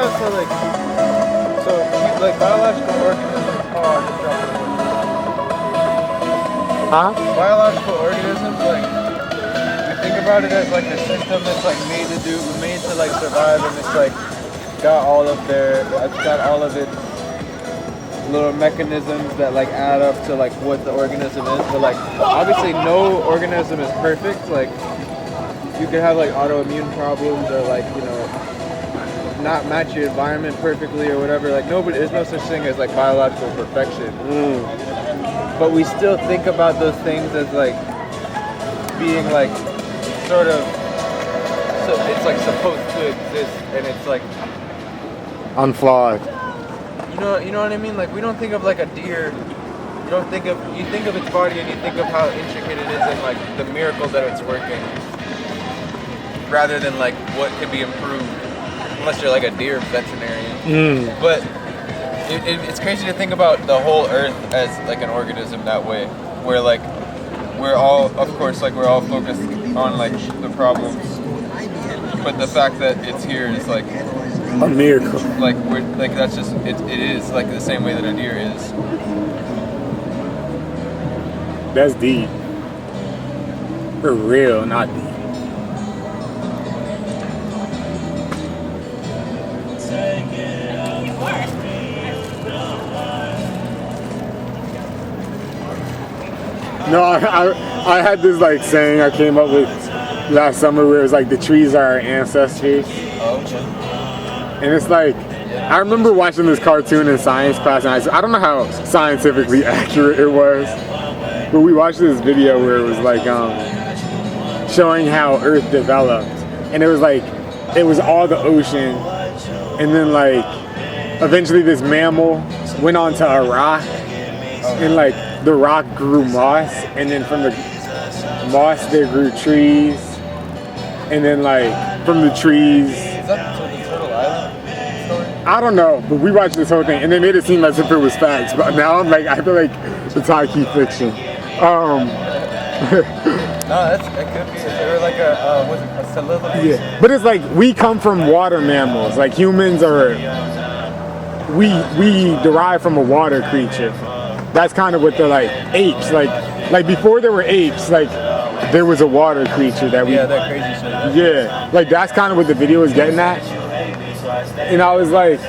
how like biological organisms. Oh, I just dropped it. Huh? Biological organisms, like we think about it as like a system that's like made to like survive, and it's like got all of its little mechanisms that like add up to like what the organism is. But like obviously no organism is perfect. Like you could have like autoimmune problems or like, you know, not match your environment perfectly or whatever. Like there's no such thing as like biological perfection. But we still think about those things as like being like sort of, so it's like supposed to exist, and it's like Unflawed. you know what I mean? Like we don't think of like a deer. You think of its body and you think of how intricate it is and like the miracle that it's working, rather than like what could be improved, unless you're like a deer veterinarian. But it's crazy to think about the whole earth as like an organism that way, where like we're all focused on like the problems, but the fact that it's here is like a miracle. Like we're like that's just it is like the same way that a deer is. That's deep. For real, not deep. No, I had this like saying I came up with last summer where it was like the trees are our ancestors. Oh, okay. And it's like, I remember watching this cartoon in science class, and I don't know how scientifically accurate it was, but we watched this video where it was like showing how Earth developed, and it was all the ocean, and then like eventually this mammal went onto a rock, and like the rock grew moss, and then from the moss there grew trees, and then like from the trees. Is that the Turtle Island story? I don't know, but we watched this whole thing, and they made it seem as if it was facts. But now I'm like, I feel like it's high-key fiction. No, it could be. Or like a soliloquy. Yeah, but it's like we come from water mammals. Like humans are, we derive from a water creature. That's kind of what they're like. Apes, like before there were apes, like there was a water creature that we. Yeah, that crazy shit. Yeah, like that's kind of what the video was getting at. And I was like,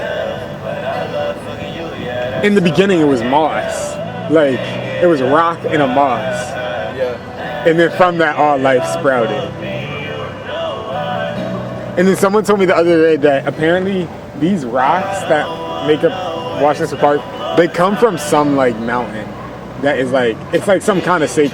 in the beginning it was moss, like it was a rock and a moss. Yeah. And then from that all life sprouted. And then someone told me the other day that apparently these rocks that make up Washington Park, they come from some like mountain that is like, it's like some kind of sacred